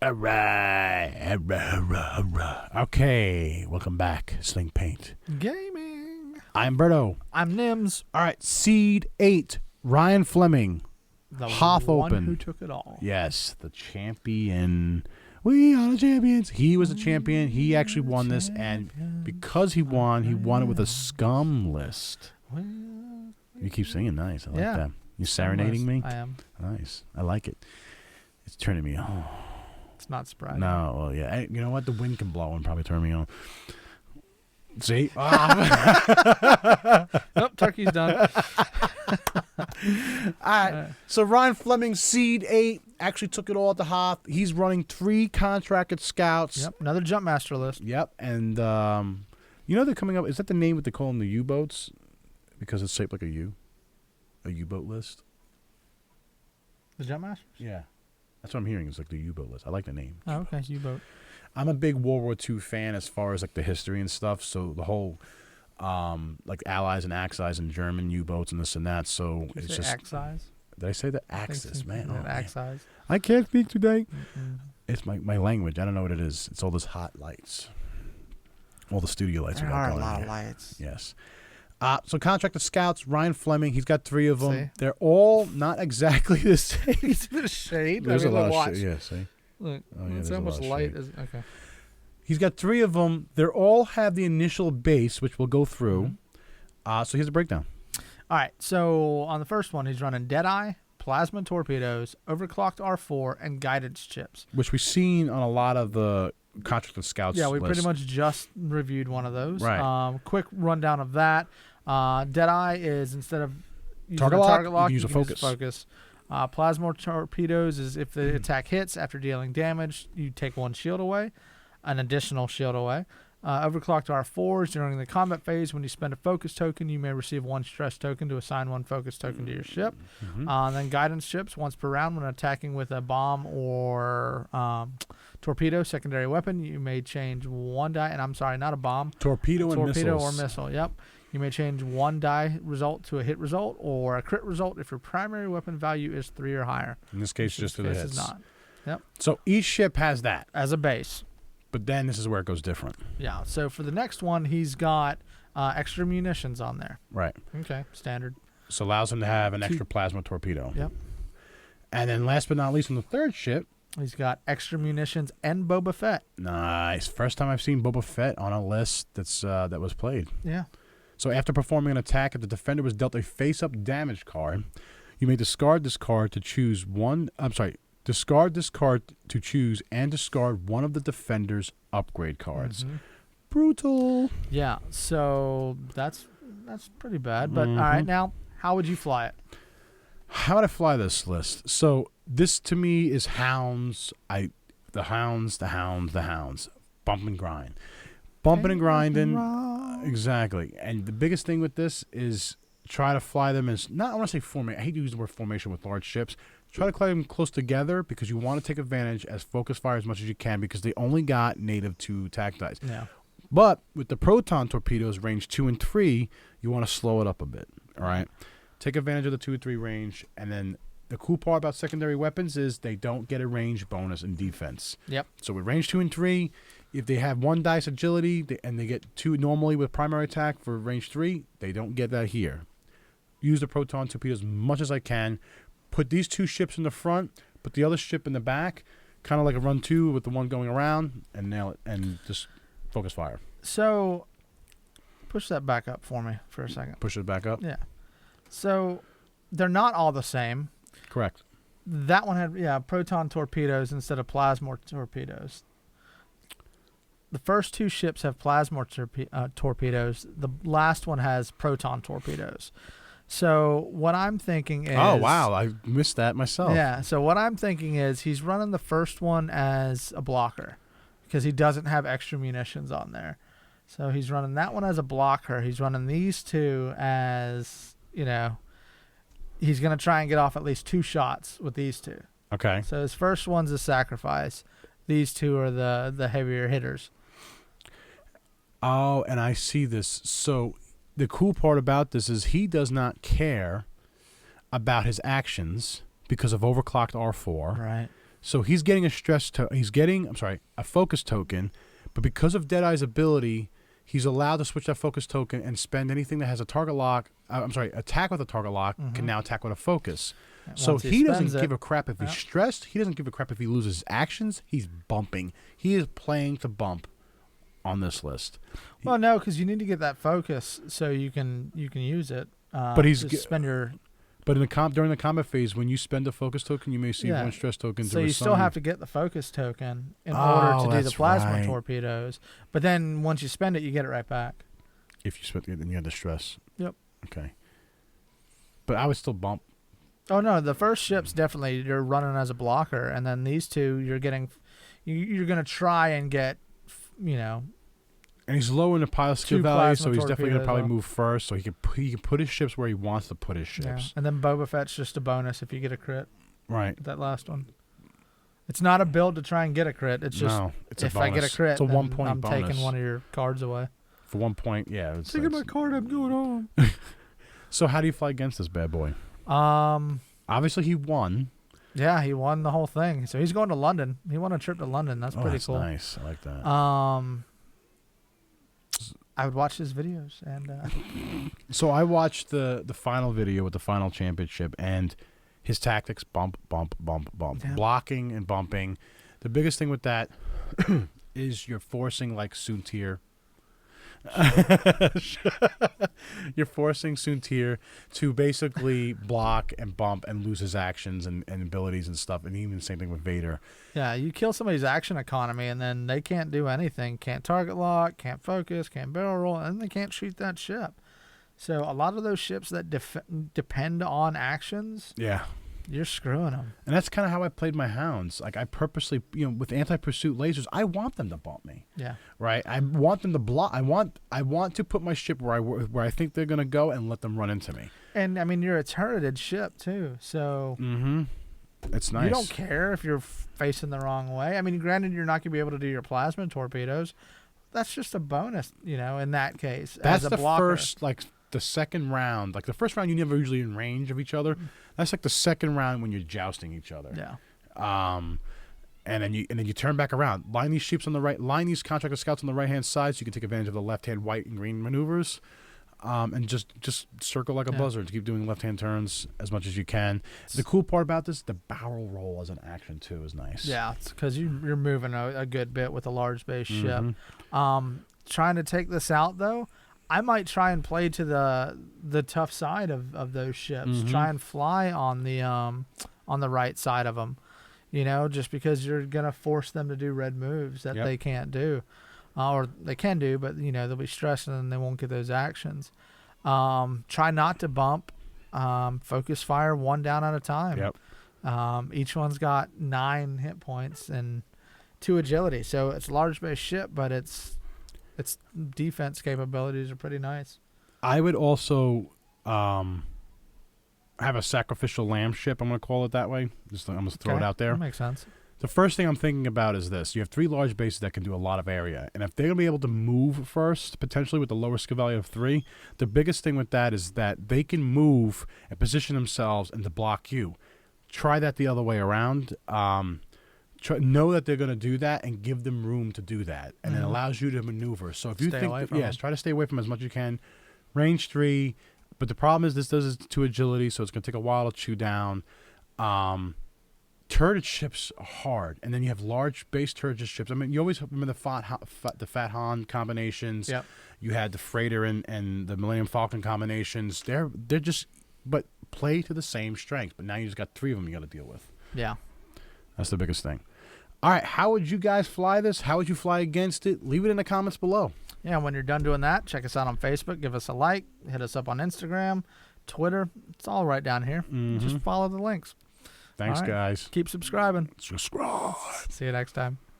All right. Okay, welcome back, Sling Paint Gaming. I'm Berto. I'm Nims. All right, Seed 8, Ryan Fleming. The Hoth one Open. who took it all. Yes, the champion. We are the champions. He was a champion. He actually won this, and because he won it with a Scum list. You keep singing nice. I like that. You serenading me? I am. Nice. I like it. It's turning me on. It's not surprising. No, well, yeah. Hey, you know what? The wind can blow and probably turn me on. See? Nope, turkey's done. All right. So Ryan Fleming, Seed 8, actually took it all at the Hoth. He's running 3 contracted scouts. Yep, another Jumpmaster list. Yep. And, you know they're coming up. Is that the name what they call them, the U-boats? Because it's shaped like a U? A U-boat list? The Jumpmasters? Yeah. That's what I'm hearing. It's like the U-boat list. I like the name. Oh, okay, U-boat. I'm a big World War II fan as far as like the history and stuff. So the whole like Allies and Axis and German U-boats and this and that. So Did you it's say just Axis? Did I say the Axis, man? Oh, man. Axis. I can't speak today. It's my language. I don't know what it is. It's all those hot lights. All the studio lights. There we got are a going lot here. of lights. Yes. So contracted scouts, Ryan Fleming. He's got 3 of them. See? They're all not exactly the same. It's a bit of shade. There's I mean, a lot watch. of shit. Yeah, see? Look, Oh, yeah, it's there's a almost lot of light. shade. As, okay. He's got 3 of them. They all have the initial base, which we'll go through. So here's a breakdown. All right. So on the first one, he's running Deadeye, Plasma Torpedoes, Overclocked R4, and Guidance Chips. Which we've seen on a lot of the contracted scouts. Yeah, we list. pretty much just reviewed one of those. Right. Quick rundown of that. Deadeye is instead of using Target a lock, target lock, you you can can use a use focus. Plasma Torpedoes is if the attack hits after dealing damage, you take 1 shield away, an additional shield away. Overclocked R4 is during the combat phase. When you spend a focus token, you may receive 1 stress token to assign 1 focus token to your ship. Then guidance chips once per round when attacking with a bomb or torpedo secondary weapon. You may change 1 die, and I'm sorry, not a bomb. Torpedo and missiles. Or missile. Yep. You may change 1 die result to a hit result or a crit result if your primary weapon value is 3 or higher. In this case, just for the hits. This is not. Yep. So each ship has that. As a base. But then this is where it goes different. Yeah. So for the next one, he's got extra munitions on there. Right. Okay. Standard. So allows him to have an extra plasma torpedo. Yep. And then last but not least, on the third ship, he's got extra munitions and Boba Fett. Nice. First time I've seen Boba Fett on a list that's that was played. Yeah. So after performing an attack, if the defender was dealt a face-up damage card, you may discard this card to choose one. I'm sorry. Discard this card to choose and discard one of the defender's upgrade cards. Brutal. Yeah. So that's pretty bad. But all right, now how would you fly it? How would I fly this list? So this to me is hounds. The hounds. Bump and grind. Bumping and grinding. Exactly. And the biggest thing with this is try to fly them as not. I want to say formation. I hate to use the word formation with large ships. Try to fly them close together because you want to take advantage as focus fire as much as you can because they only got native 2 attack dice. Yeah. But with the Proton Torpedoes range 2 and 3, you want to slow it up a bit. All right. Take advantage of the 2 and 3 range, and then the cool part about secondary weapons is they don't get a range bonus in defense. Yep. So with range 2 and 3, if they have 1 dice agility and they get 2 normally with primary attack for range 3, they don't get that here. Use the Proton Torpedoes as much as I can. Put these 2 ships in the front, put the other ship in the back, kind of like a run 2 with the one going around, and nail it, and just focus fire. So push that back up for me for a second. Push it back up? Yeah. So they're not all the same. Correct. That one had, Proton Torpedoes instead of Plasma Torpedoes. The first 2 ships have Plasma Torpedoes. The last one has Proton Torpedoes. So what I'm thinking is... Oh, wow. I missed that myself. Yeah. So what I'm thinking is he's running the first one as a blocker because he doesn't have extra munitions on there. So he's running that one as a blocker. He's running these 2 as, he's going to try and get off at least 2 shots with these 2. Okay. So his first one's a sacrifice. These 2 are the heavier hitters. Oh, and I see this. So the cool part about this is he does not care about his actions because of Overclocked R4. Right. So he's getting a a focus token, but because of Deadeye's ability, he's allowed to switch that focus token and spend anything that has a target lock. Attack with a target lock can now attack with a focus. So he doesn't give a crap if he's stressed. He doesn't give a crap if he loses actions. He's bumping. He is playing to bump on this list. Well, no, because you need to get that focus so you can use it. But he's spend your. But during the combat phase, when you spend a focus token, you may see one stress token. So you still have to get the focus token in order to do the plasma torpedoes. But then once you spend it, you get it right back. If you spend it, then you have the stress. Yep. Okay. But I would still bump. Oh no, the first ship's definitely you're running as a blocker, and then these two you're getting, you're gonna try and get, And he's low in the pilot skill value, so he's definitely going to probably move first, so he can put his ships where he wants to put his ships. Yeah. And then Boba Fett's just a bonus if you get a crit. Right. That last one. It's not a build to try and get a crit. It's just it's if a bonus. I get a crit, it's a 1 point I'm bonus. taking one of your cards away. For 1 point, yeah. Taking my card, I'm going home. So how do you fly against this bad boy? Obviously he won. Yeah, he won the whole thing. So he's going to London. He won a trip to London. That's pretty cool. Nice. I like that. I would watch his videos and. So I watched the final video with the final championship and his tactics: bump, bump, bump, bump, blocking and bumping. The biggest thing with that is you're forcing like Soontir. You're forcing Soontir to basically block and bump and lose his actions and abilities and stuff, and even the same thing with Vader. Yeah, you kill somebody's action economy, and then they can't do anything. Can't target lock, can't focus, can't barrel roll, and they can't shoot that ship. So a lot of those ships that depend on actions, you're screwing them. And that's kind of how I played my hounds. Like I purposely, with anti-pursuit lasers, I want them to bump me. Yeah. Right. I want them to block. I want to put my ship where I think they're gonna go and let them run into me. And I mean, you're a turreted ship too, so. It's nice. You don't care if you're facing the wrong way. I mean, granted, you're not gonna be able to do your plasma torpedoes. That's just a bonus, in that case. That's as a the blocker. first, the second round. Like the first round, you never usually in range of each other. That's like the second round when you're jousting each other. Yeah. And then you turn back around. Line these ships on the right. Line these contractor scouts on the right hand side, so you can take advantage of the left hand white and green maneuvers. And just circle like a buzzard to keep doing left hand turns as much as you can. The cool part about this, the barrel roll as an action too is nice. Yeah, it's because you're moving a good bit with a large base ship. Trying to take this out though, I might try and play to the tough side of those ships. Try and fly on the right side of them, just because you're gonna force them to do red moves that they can't do, or they can do, but they'll be stressed and they won't get those actions. Try not to bump. Focus fire one down at a time. Yep. Each one's got 9 hit points and 2 agility, so it's a large base ship, but its defense capabilities are pretty nice. I would also have a sacrificial lamb ship. I'm going to call it that way. I'm going to throw it out there. That makes sense. The first thing I'm thinking about is this. You have 3 large bases that can do a lot of area. And if they're going to be able to move first, potentially with the lower skill value of 3, the biggest thing with that is that they can move and position themselves and to block you. Try that the other way around. Know that they're going to do that and give them room to do that. And it allows you to maneuver. So if you think, try to stay away from them as much as you can. Range 3. But the problem is this does 2 agility, so it's going to take a while to chew down. Turreted ships are hard. And then you have large base turreted ships. I mean, you always remember the Fett Hoth combinations. Yep. You had the Freighter and the Millennium Falcon combinations. They're just, but play to the same strength. But now you just got 3 of them you got to deal with. Yeah. That's the biggest thing. All right, how would you guys fly this? How would you fly against it? Leave it in the comments below. Yeah, when you're done doing that, check us out on Facebook. Give us a like. Hit us up on Instagram, Twitter. It's all right down here. Just follow the links. Thanks, guys. Keep subscribing. Subscribe. See you next time.